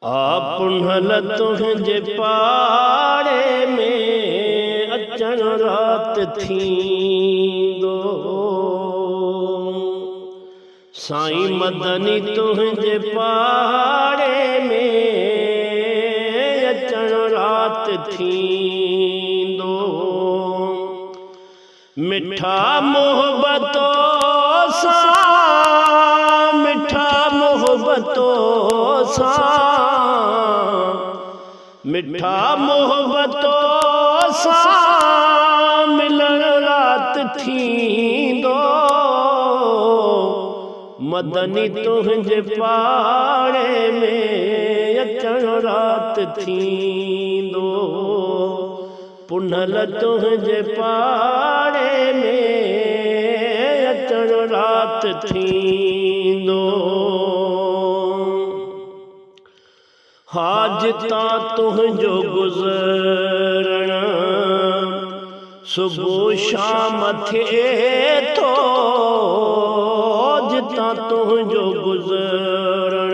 पुनल तुंहिंजे पाड़े में अचण रात थींदो। साईं मदनी तुंहिंजे पाड़े में अचण रात थींदो। मिठा मोहब्बतो सां, मिठा मोहब्बतो सां, मिठा मोहब्बतो सां मिलण रात थींदो। मदनी तुंहिंजे पाड़े में अचण रात थींदो। पुनल तुंहिंजे पाड़े में अचण रात थींदो। हाजता तुंहिंजो गुज़रण सुबुह शाम थिए थो। जितां तुंहिंजो गुज़रण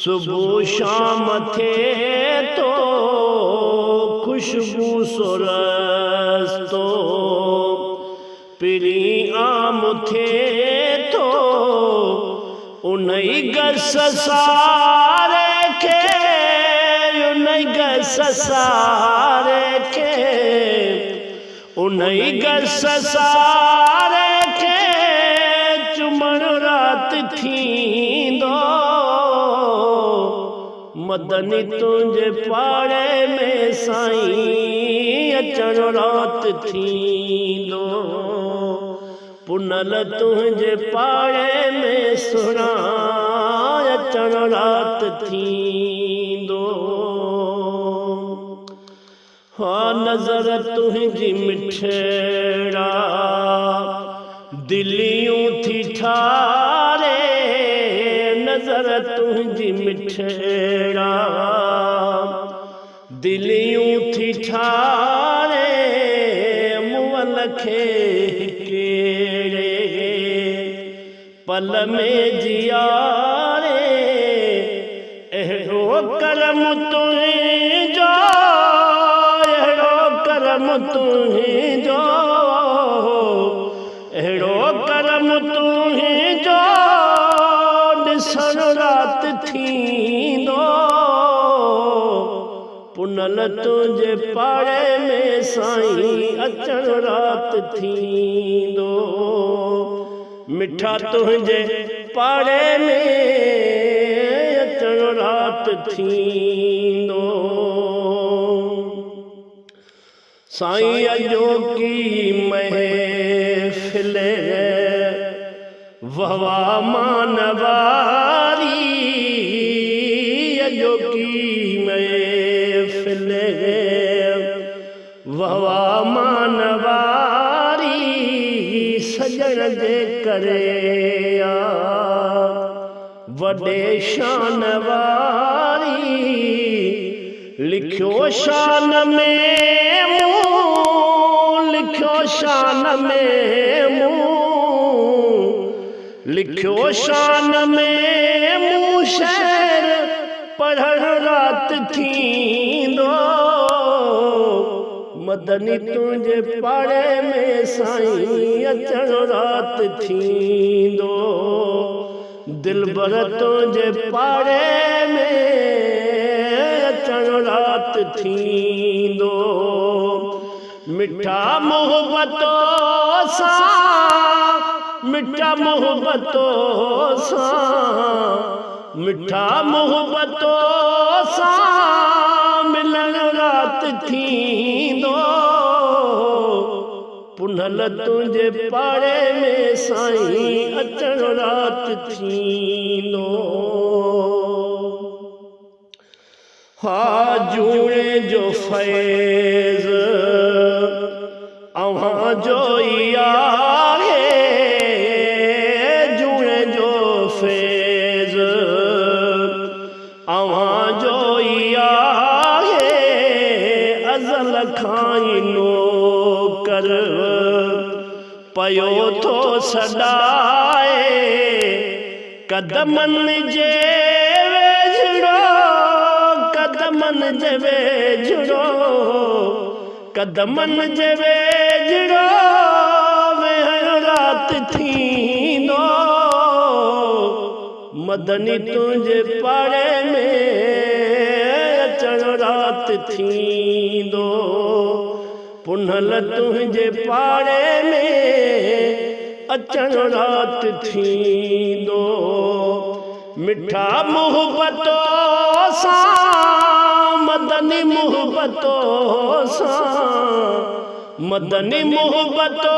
सुबुह शाम थिए थो। खुशबू सुरस तो पिरी आम थिए थो। उन्हीं गस सारे खे, उन्हीं गस सारे खे, उन्हीं गस सारे खे चुमण रात थींदो। मदनी तुंहिंजे पाड़े में साईं अचण रात थींदो। पुनल तुंहिंजे पाड़े में सुहिणा अचण रात थींदो। हा नज़र तुंहिंजी मिठड़ा दिलियूं थी ठारे। नज़र तुंहिंजी मिठड़ा दिलियूं थी ठारे। मुअल खे पल में जियारे। अहिड़ो करम तुंहिंजो, अहिड़ो करम तुंहिंजो, अहिड़ो करम तुंहिंजो ॾिसण रात थींदो। पुनल तुंहिंजे पाड़े में साईं अचण रात थींदो। मिठा तुंहिंजे पाड़े में अचण रात थींदो। साईं अॼोकी महफ़िल वहवा मानवारी। अॼोकी महफ़िल वहवा मानवारी। सजण जे करे आ वॾे शान वारी। लिखियो शान में मूं, लिखियो शान में मूं, लिखियो शान में मूं शेर पढ़ण रात थींदो। मदनी तुंहिंजे पाड़े में साईं अचण रात थींदो। दिलबर तुंहिंजे पाड़े में अचण रात थींदो। मिठा मोहब्बतो सां, मिठा मोहब्बतो सां, मिठा मोहब्बतो सां मिलण रात थींदो। पुनल तुंहिंजे पाड़े में साईं अचण रात थींदो। हा जूणे जो फैज़ अव्हां जो ई आहे। जूणे जो फैज़ अव्हां जो ई आहे। अज़ल खां ई नौकर पयो थो सॾाए। कदमनि जे वेझ वेझड़ो कदमन जे वेझड़ो रात थींदो मदनी तुझे पाड़े में अचण रात थींदो पुनल तुझे पाड़े में अचण रात थींदो मिठा मोहब्बतो सां मदनी मोहब्बतो सां मदनी मोहब्बतो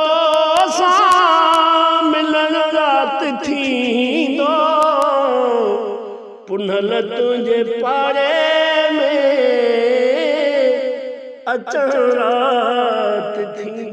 सां मिलन रात थींदो पुनल तुझे पाड़े में अचण रात थी।